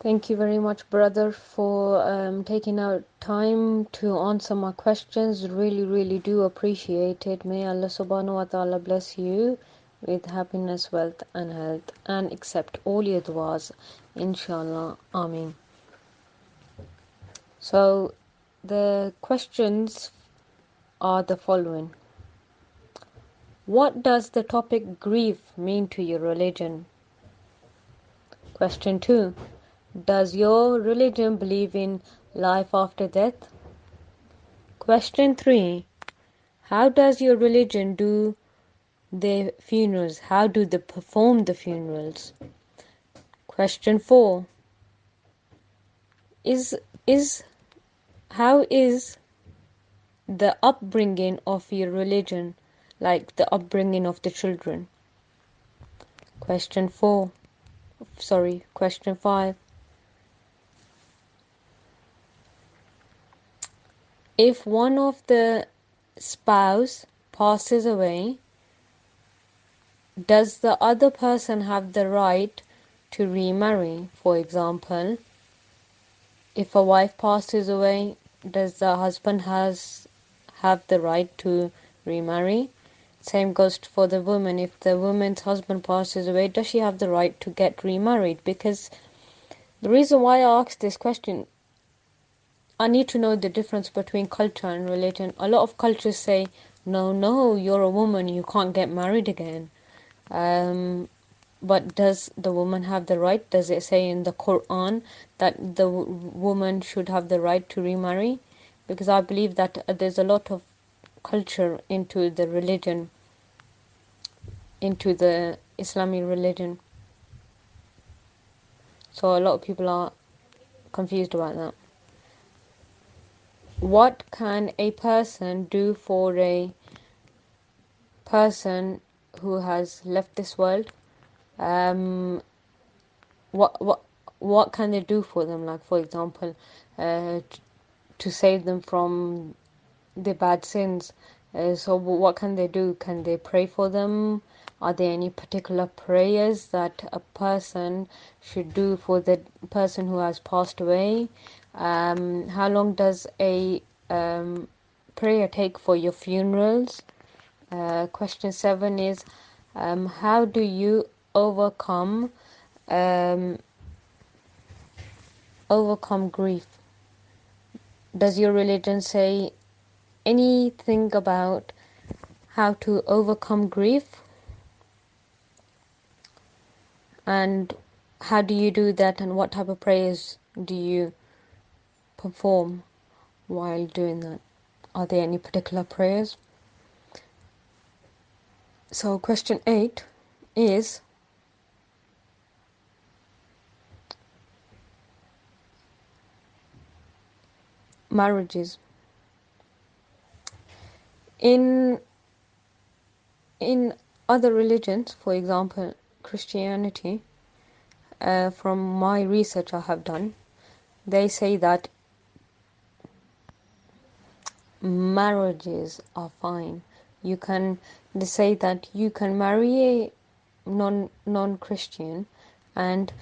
Thank you very much, brother, for taking out time to answer my questions. Really, really do appreciate it. May Allah subhanahu wa ta'ala bless you with happiness, wealth, and health, and accept all your du'as, inshallah. Ameen. So, the questions are the following. What does the topic grief mean to your religion? Question 2. Does your religion believe in life after death? Question 3. How does your religion do their funerals? How do they perform the funerals? Question 4. Is how is the upbringing of your religion, like the upbringing of the children? Question 5. If one of the spouse passes away, does the other person have the right to remarry? For example, if a wife passes away, does the husband have the right to remarry? Same goes for the woman. If the woman's husband passes away, does she have the right to get remarried? Because the reason why I asked this question, I need to know the difference between culture and religion. A lot of cultures say, no, you're a woman, you can't get married again. But does the woman have the right? Does it say in the Quran that the woman should have the right to remarry? Because I believe that there's a lot of culture into the religion, into the Islamic religion. So a lot of people are confused about that. What can a person do for a person who has left this world? Um, what what what can they do for them? Like, for example, to save them from the bad sins. So what can they do? Can they pray for them? Are there any particular prayers that a person should do for the person who has passed away? How long does a prayer take for your funerals? Question 7 is, how do you overcome um, overcome grief? Does your religion say anything about how to overcome grief? And how do you do that, and what type of prayers do you perform while doing that? Are there any particular prayers? So question 8 is, marriages. In other religions, for example Christianity, from my research I have done, they say that marriages are fine. They say that you can marry a non-Christian, and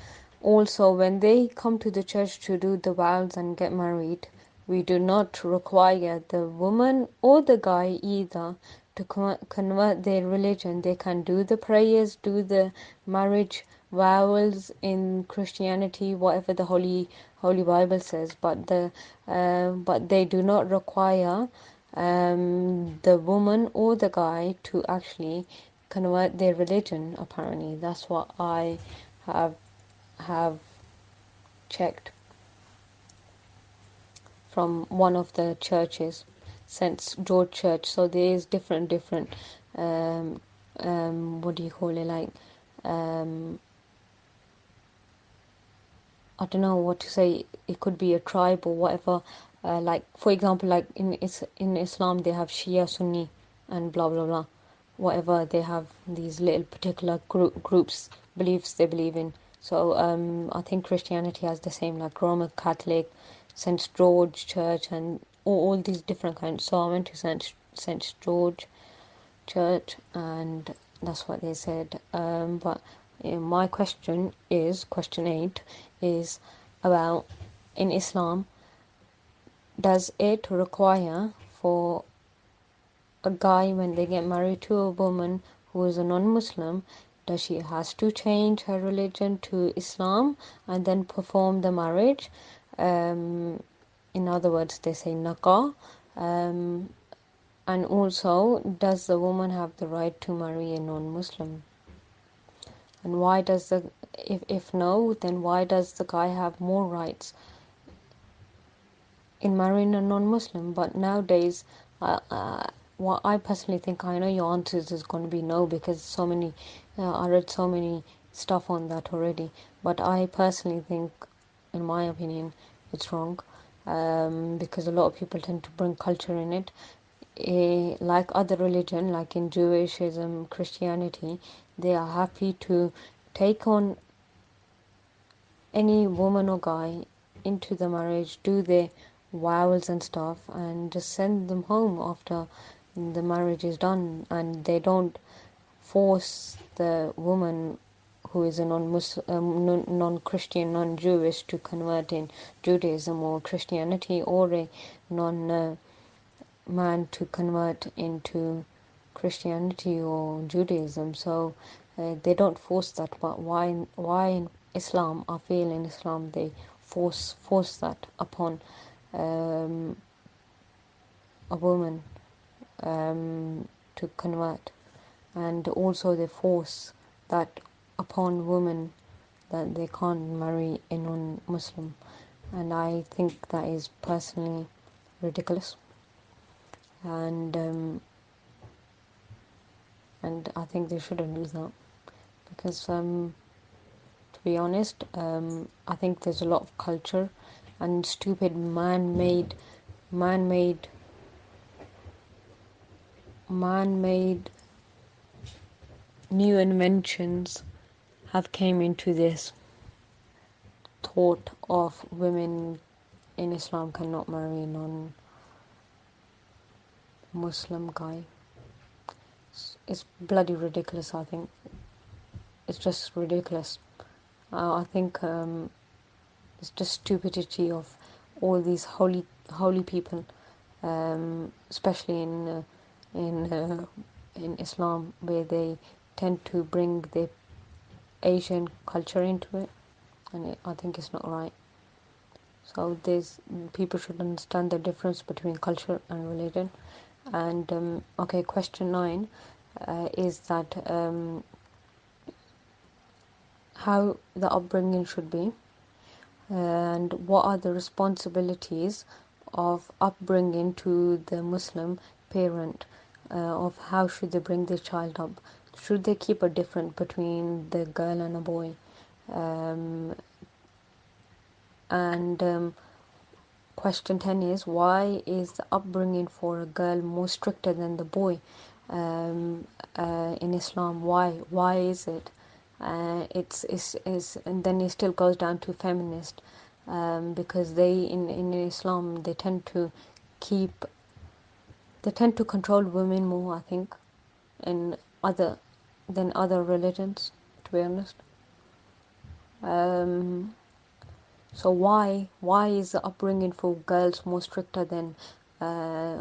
also when they come to the church to do the vows and get married, we do not require the woman or the guy either to convert their religion. They can do the prayers, do the marriage vows in Christianity, whatever the Holy Bible says, but they do not require the woman or the guy to actually convert their religion. Apparently, that's what I have checked from one of the churches, St. George Church. So there is different what do you call it, like I don't know what to say. It could be a tribe or whatever. Like, for example, like in Islam they have Shia, Sunni, and blah blah blah. Whatever, they have these little particular groups, beliefs they believe in. So I think Christianity has the same, like Roman Catholic, St. George Church, and all these different kinds. So I went to St. George Church, and that's what they said. But my question 8 is, about in Islam, does it require for a guy when they get married to a woman who is a non-Muslim, does she has to change her religion to Islam and then perform the marriage? In other words, they say nakah. And also, does the woman have the right to marry a non-Muslim? And why does if no, then why does the guy have more rights in marrying a non-Muslim? But nowadays, what I personally think, I know your answers is going to be no, because so many, I read so many stuff on that already. But I personally think, in my opinion, it's wrong, because a lot of people tend to bring culture in it. Like other religion, like in Jewishism, Christianity, they are happy to take on any woman or guy into the marriage, do their vows and stuff, and just send them home after the marriage is done. And they don't force the woman who is a non-Christian, non-Jewish to convert in Judaism or Christianity, or a non man to convert into Christianity or Judaism. So they don't force that. But why in Islam, I feel in Islam they force that upon a woman to convert, and also they force that upon women that they can't marry a non-Muslim. And I think that is personally ridiculous. And I think they shouldn't do that, because to be honest, I think there's a lot of culture and stupid man-made new inventions have came into this thought of women in Islam cannot marry a non-Muslim guy. It's bloody ridiculous. I think it's just ridiculous. I think it's just stupidity of all these holy people, especially in Islam, where they tend to bring the Asian culture into it, and I think it's not right. So people should understand the difference between culture and religion. And okay, question 9 is that how the upbringing should be, and what are the responsibilities of upbringing to the Muslim parent, of how should they bring their child up. Should they keep a difference between the girl and a boy? And question 10 is, why is the upbringing for a girl more stricter than the boy in Islam? Why is it? It's and then it still goes down to feminist, because they in Islam keep they tend to control women more, I think, in other than other religions, to be honest. So why is the upbringing for girls more stricter than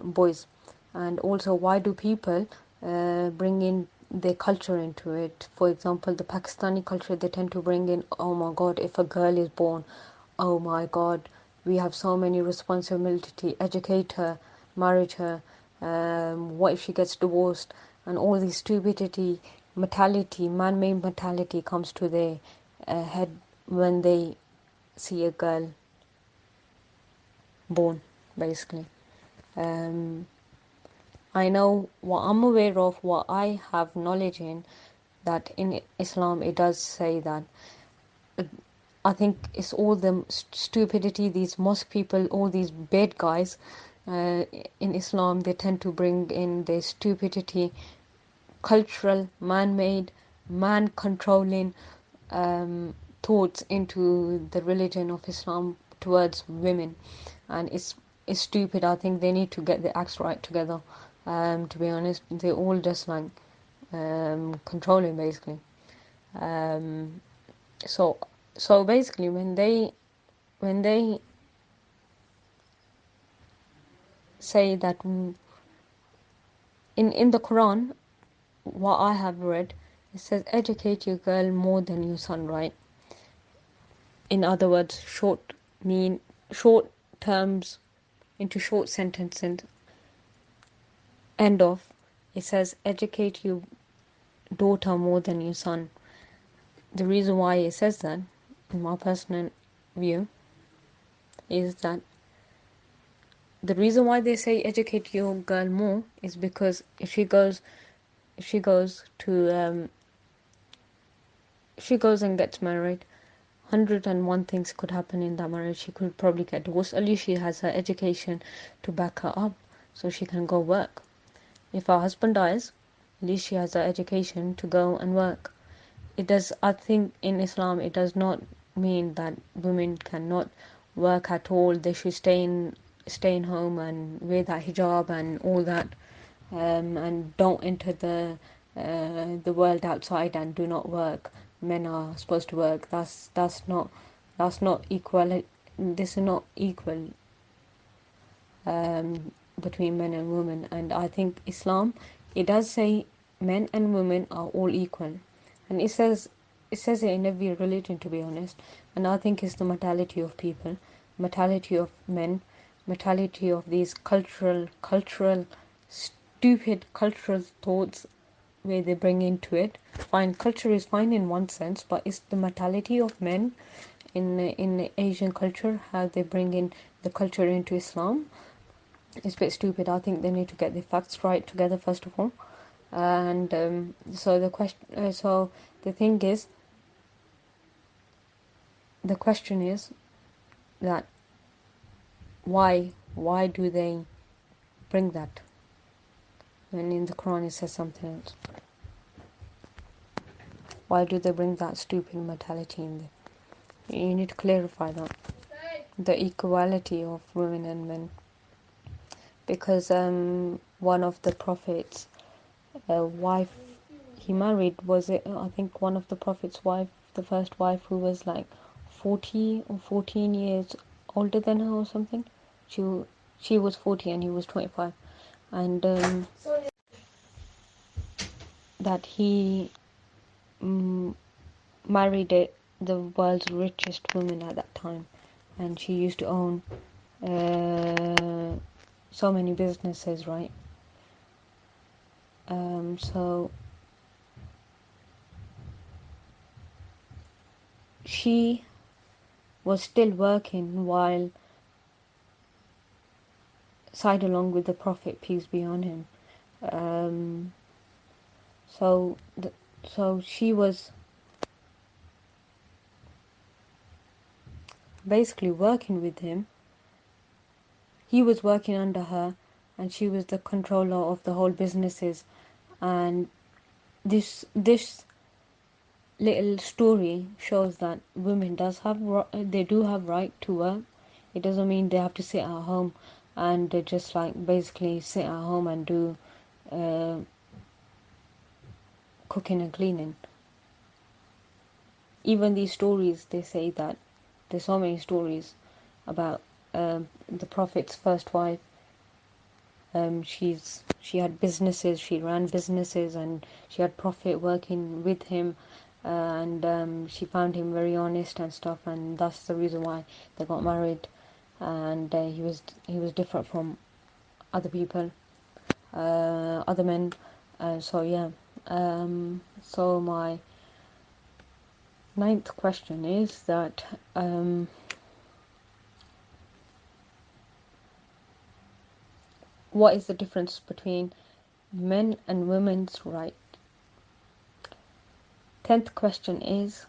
boys? And also, why do people bring in their culture into it? For example, the Pakistani culture, they tend to bring in, oh my God, if a girl is born, oh my God, we have so many responsibility, educate her, marriage her, what if she gets divorced? And all this stupidity, mentality, man-made mentality comes to their head when they see a girl born, basically. I know what I'm aware of, what I have knowledge in, that in Islam it does say that. I think it's all the stupidity, these mosque people, all these bad guys in Islam, they tend to bring in their stupidity, cultural, man-made, man-controlling thoughts into the religion of Islam towards women, and it's stupid. I think they need to get the acts right together. To be honest, they're all just like controlling, basically. So basically, when they when they say that in the Quran, what I have read, it says educate your girl more than your son, right? In other words, short terms into short sentences. End of. It says educate your daughter more than your son. The reason why it says that, in my personal view, is that the reason why they say educate your girl more is because if she goes to she goes and gets married, 101 things could happen in that marriage. She could probably get divorced. At least she has her education to back her up, so she can go work. If her husband dies, at least she has her education to go and work. It does. I think in Islam, it does not mean that women cannot work at all. They should stay in home and wear that hijab and all that, and don't enter the world outside and do not work. Men are supposed to work. That's not equal. This is not equal between men and women. And I think Islam, it does say men and women are all equal, and it says it in every religion, to be honest. And I think it's the mentality of people, mentality of men, mentality of these stupid cultural thoughts where they bring into it. Fine, culture is fine in one sense, but it's the mentality of men in Asian culture, how they bring in the culture into Islam. It's a bit stupid. I think they need to get the facts right together first of all. And so the thing is, the question is that why do they bring that when in the Quran it says something else? Why do they bring that stupid mentality in there? You need to clarify that, the equality of women and men, because one of the prophets' wife he married, was it, I think one of the prophet's wife, the first wife, who was like 40 or 14 years older than her or something. She was 40 and he was 25, and that he married the world's richest woman at that time, and she used to own so many businesses, right? So she was still working while side along with the Prophet, peace be on him. Um, so, so she was basically working with him. He was working under her, and she was the controller of the whole businesses. And this little story shows that women they do have right to work. It doesn't mean they have to sit at home and they just like basically sit at home and do uh, cooking and cleaning. Even these stories, they say that there's so many stories about the Prophet's first wife. She had businesses, she ran businesses, and she had Prophet working with him, and she found him very honest and stuff, and that's the reason why they got married. And he was different from other people, other men. So yeah. So my ninth question is that what is the difference between men and women's right? 10th question is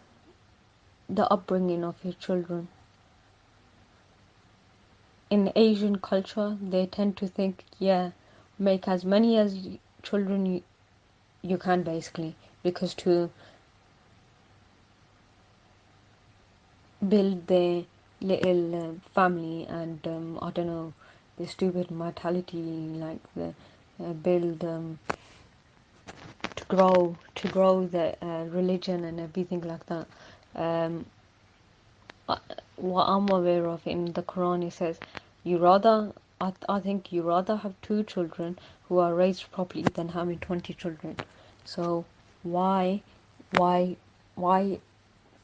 the upbringing of your children. In Asian culture, they tend to think, yeah, make as many as children you can, basically, because to build their little family, and I don't know, the stupid mentality, like the build to grow the religion and everything like that. what I'm aware of in the Quran, it says you rather, I think you rather have 2 children who are raised properly than having 20 children. So why, why, why,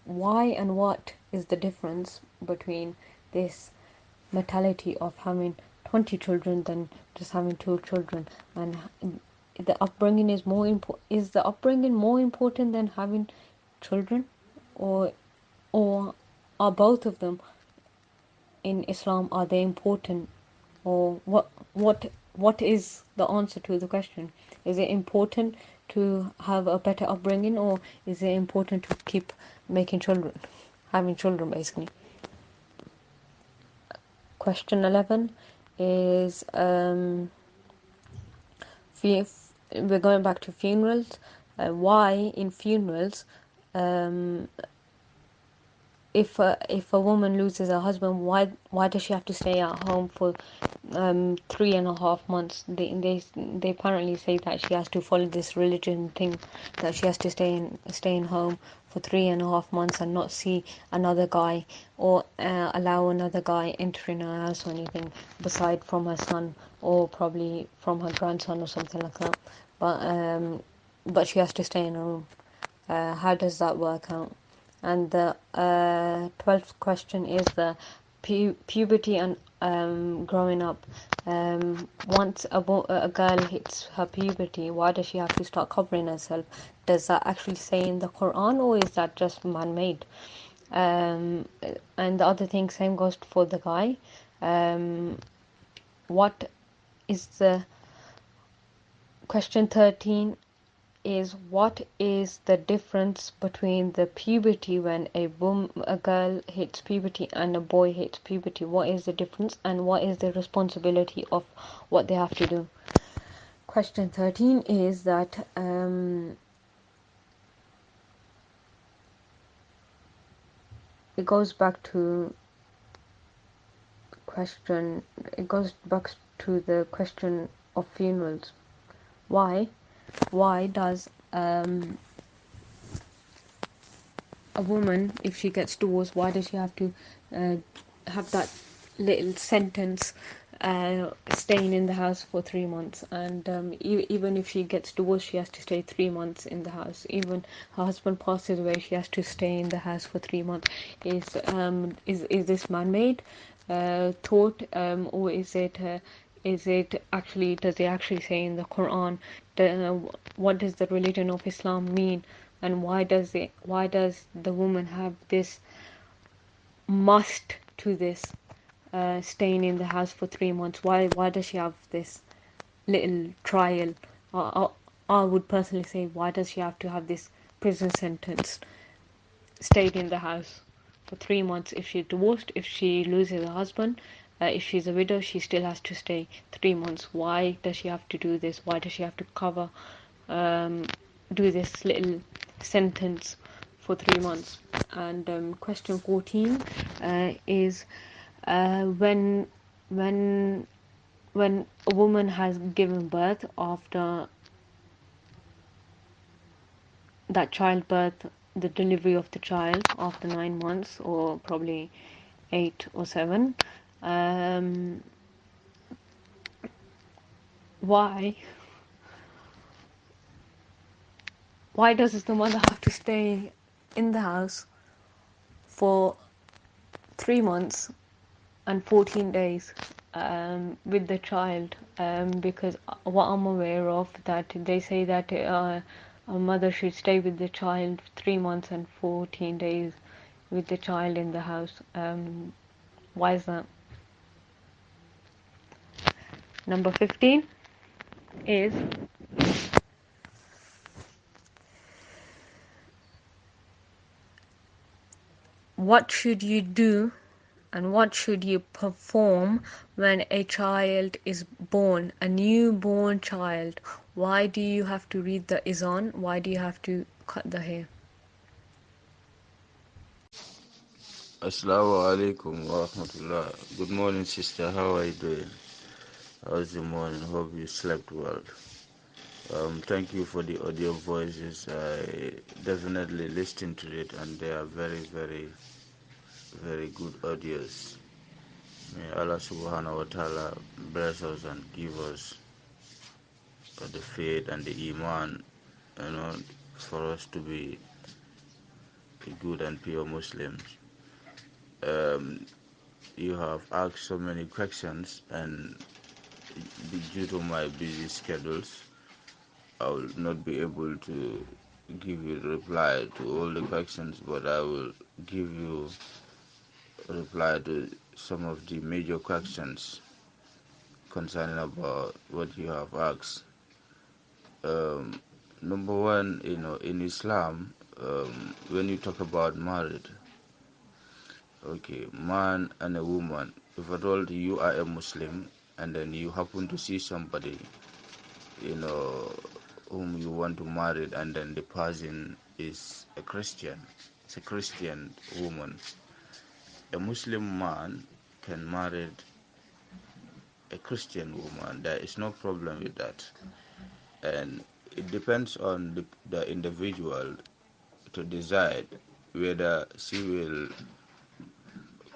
why, and what is the difference between this mentality of having 20 children than just having 2 children? And the upbringing is more important. Is the upbringing more important than having children, or or are both of them in Islam, are they important? Or what is the answer to the question? Is it important to have a better upbringing, or is it important to keep making children, having children basically? Question 11 is we're going back to funerals. Why in funerals, um, if a woman loses her husband, why does she have to stay at home for 3.5 months? They apparently say that she has to follow this religion thing, that she has to stay in home for 3.5 months and not see another guy, or allow another guy entering her house or anything beside from her son, or probably from her grandson or something like that. But she has to stay in her room. How does that work out? And the 12th question is the puberty and growing up. Once a girl hits her puberty, why does she have to start covering herself? Does that actually say in the Quran, or is that just man-made? And the other thing, same goes for the guy. What is the question 13 is, what is the difference between the puberty when a girl hits puberty and a boy hits puberty? What is the difference, and what is the responsibility of what they have to do? Question 13 is that it goes back to the question of funerals. Why does a woman, if she gets divorced, why does she have to have that little sentence, staying in the house for 3 months? And even if she gets divorced, she has to stay 3 months in the house. Even her husband passes away, she has to stay in the house for 3 months. Is this man-made thought, or is it actually, does it actually say in the Quran? What does the religion of Islam mean, and why does the woman have this must to this, staying in the house for 3 months? Why does she have this little trial? I would personally say, why does she have to have this prison sentence, stayed in the house for 3 months? If she's divorced, if she loses her husband, if she's a widow, she still has to stay 3 months. Why does she have to do this? Why does she have to do this little sentence for 3 months? And question 14 is, when when when a woman has given birth, after that childbirth, the delivery of the child after 9 months, or probably 8 or 7, um, why does the mother have to stay in the house for 3 months and 14 days with the child? Because what I'm aware of, that they say that a mother should stay with the child 3 months and 14 days with the child in the house. Why is that? Number 15 is, what should you do and what should you perform when a child is born, a newborn child? Why do you have to read the Izan? Why do you have to cut the hair? Assalamu alaikum wa rahmatullah. Good morning, sister. How are you doing? How's the morning? Hope you slept well. Thank you for the audio voices. I definitely listened to it, and they are very, very very good audios. May Allah subhanahu wa ta'ala bless us and give us the faith and the iman, you know, for us to be good and pure Muslims. Um, you have asked so many questions, and due to my busy schedules, I will not be able to give you the reply to all the questions, but I will give you a reply to some of the major questions concerning about what you have asked. Um, Number one, in Islam, when you talk about married, okay, man and a woman, if at all you are a Muslim and then you happen to see somebody, you know, whom you want to marry, and then the person is a Christian, it's a Christian woman, a Muslim man can marry a Christian woman. There is no problem with that. And it depends on the individual to decide whether she will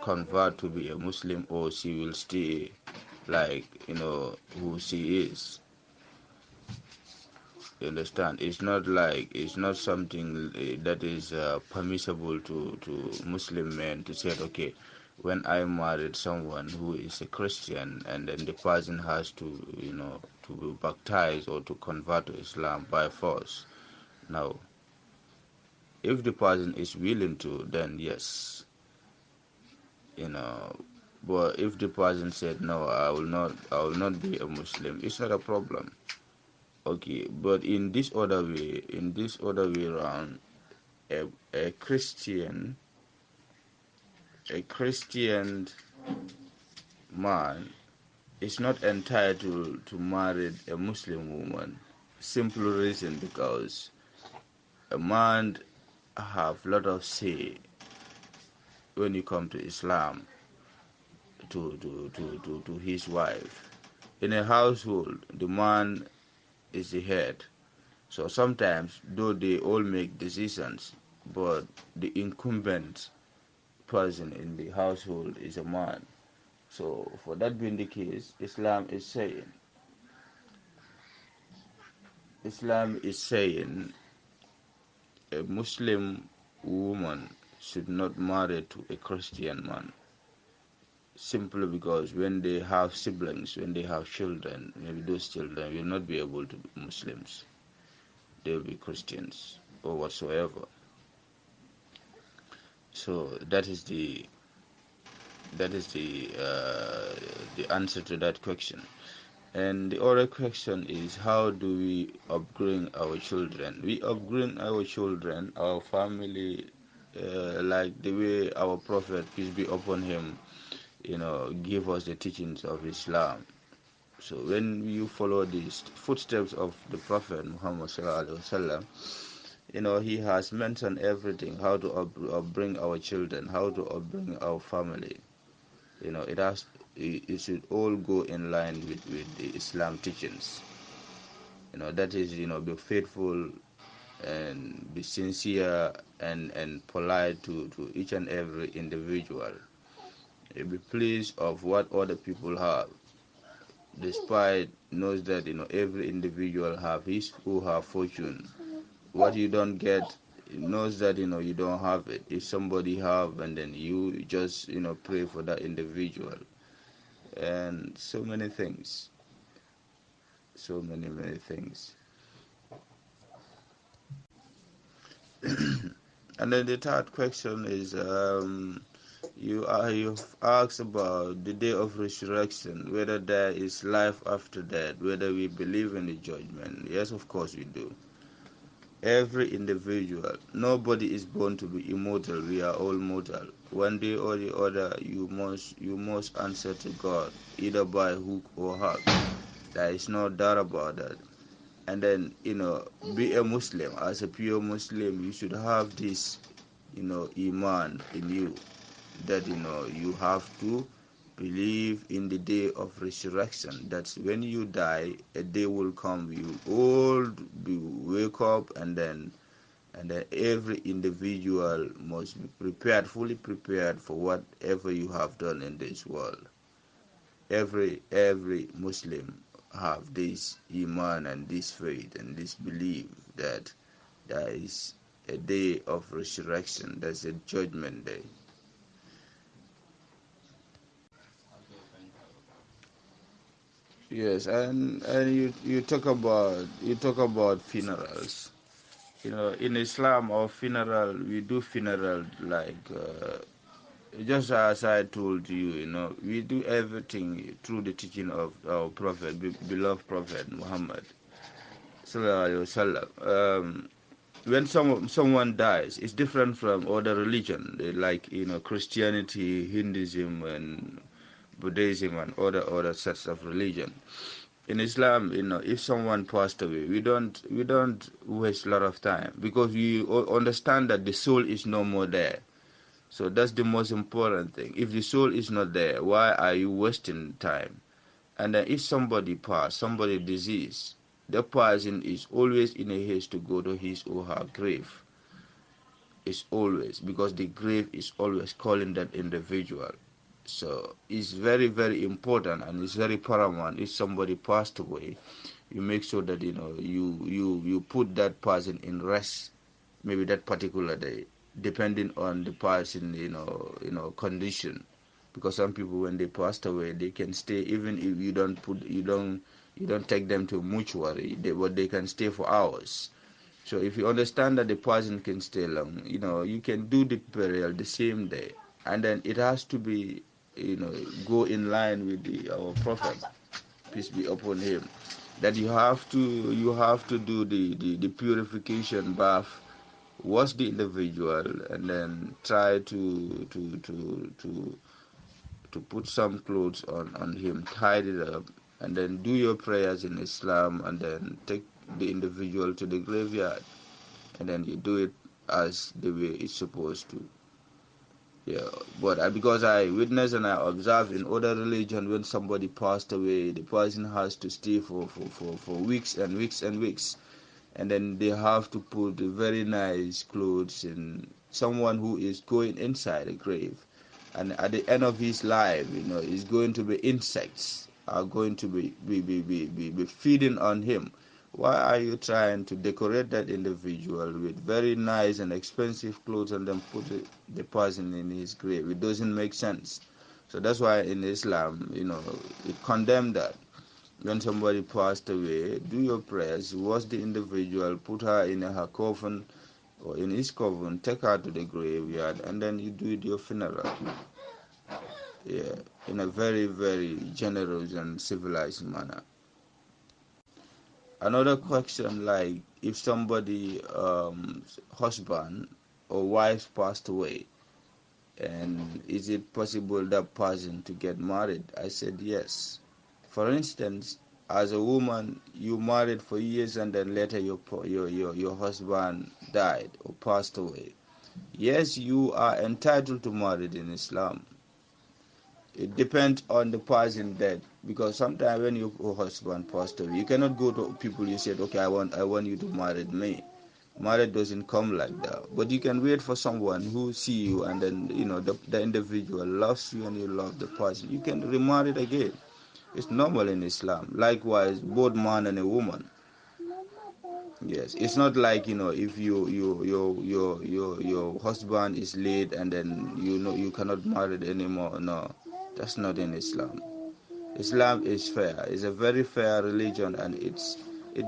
convert to be a Muslim or she will stay like who she is. You understand? It's not something that is permissible to Muslim men to say, okay, when I married someone who is a Christian and then the person has to to be baptized or to convert to Islam by force. Now, if the person is willing to, then yes, you know. But if the person said no, I will not be a Muslim, it's not a problem. Okay, but in this other way around, a, a Christian, a Christian man is not entitled to marry a Muslim woman. Simple reason because a man have lot of say when you come to Islam to his wife. In a household, the man is the head. So sometimes, though they all make decisions, but the incumbent person in the household is a man. So for that being the case, Islam is saying a Muslim woman should not marry to a Christian man. Simply because when they have siblings, when they have children, maybe those children will not be able to be Muslims. They will be Christians or whatsoever. So that is the answer to that question. And the other question is, how do we upbring our children? We upbring our children, our family, like the way our Prophet, peace be upon him, give us the teachings of Islam. So when you follow the footsteps of the Prophet Muhammad sallallahu alaihi wasallam, he has mentioned everything: how to upbring our children, how to upbring our family. It should all go in line with the Islam teachings. That is, be faithful and be sincere and polite to each and every individual. Be pleased of what other people have, despite knows that every individual have his or her fortune. What you don't get, knows that you don't have it. If somebody have, and then you just pray for that individual, and so many things, so many things. And then the third question is, you've asked about the day of resurrection, whether there is life after death, whether we believe in the judgment. Yes, of course we do. Every individual, nobody is born to be immortal. We are all mortal. One day or the other, you must answer to God, either by hook or hook. There is no doubt about that. And then be a Muslim. As a pure Muslim, you should have this iman in you, that you have to believe in the day of resurrection. That's when you die, a day will come, you all be wake up, and then and every individual must be prepared, fully prepared for whatever you have done in this world. Every Muslim have this iman and this faith and this belief that there is a day of resurrection. There's a judgment day. Yes, and you talk about funerals. In Islam, our funeral, we do funeral like just as I told you. We do everything through the teaching of our Prophet, beloved Prophet Muhammad Sallallahu Alaihi Wasallam. When someone dies, it's different from other religion, like Christianity, Hinduism, and Buddhism, and other sets of religion. In Islam, if someone passed away, we don't waste a lot of time, because we understand that the soul is no more there. So that's the most important thing. If the soul is not there, why are you wasting time? And then if somebody deceased, the person is always in a haste to go to his or her grave. It's always, because the grave is always calling that individual. So it's very, very important, and it's very paramount. If somebody passed away, you make sure that you put that person in rest, maybe that particular day, depending on the person condition. Because some people, when they passed away, they can stay, even if you don't take them to mortuary, but they can stay for hours. So if you understand that the person can stay long, you can do the burial the same day, and then it has to be, go in line with our Prophet, peace be upon him, that you have to do the purification bath, wash the individual, and then try to put some clothes on him, tidy it up, and then do your prayers in Islam, and then take the individual to the graveyard, and then you do it as the way it's supposed to. Yeah, but because I witnessed and I observed in other religion, when somebody passed away, the person has to stay for weeks and weeks and weeks, and then they have to put very nice clothes in someone who is going inside a grave, and at the end of his life, is going to be insects are going to be feeding on him. Why are you trying to decorate that individual with very nice and expensive clothes and then put the person in his grave? It doesn't make sense. So that's why in Islam, it condemned that. When somebody passed away, do your prayers, wash the individual, put her in her coffin or in his coffin, take her to the graveyard, and then you do your funeral. Yeah, in a very, very generous and civilized manner. Another question, like if somebody husband or wife passed away, and is it possible that person to get married? I said yes. For instance, as a woman, you married for years and then later your husband died or passed away. Yes, you are entitled to marry in Islam. It depends on the person dead, because sometimes when your husband passed away, you cannot go to people you said, okay, I want you to marry me. Marriage doesn't come like that. But you can wait for someone who see you, and then the individual loves you and you love the person. You can remarry again. It's normal in Islam. Likewise, both man and a woman. Yes, it's not like if your husband is late and then you cannot marry anymore. No, that's not in Islam. Islam is fair. It's a very fair religion, and it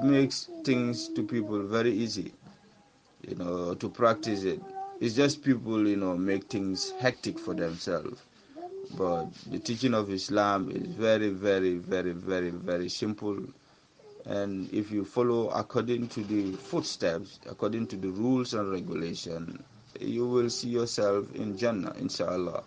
makes things to people very easy, to practice it. It's just people, make things hectic for themselves. But the teaching of Islam is very, very, very, very, very simple. And if you follow according to the footsteps, according to the rules and regulation, you will see yourself in Jannah, inshallah.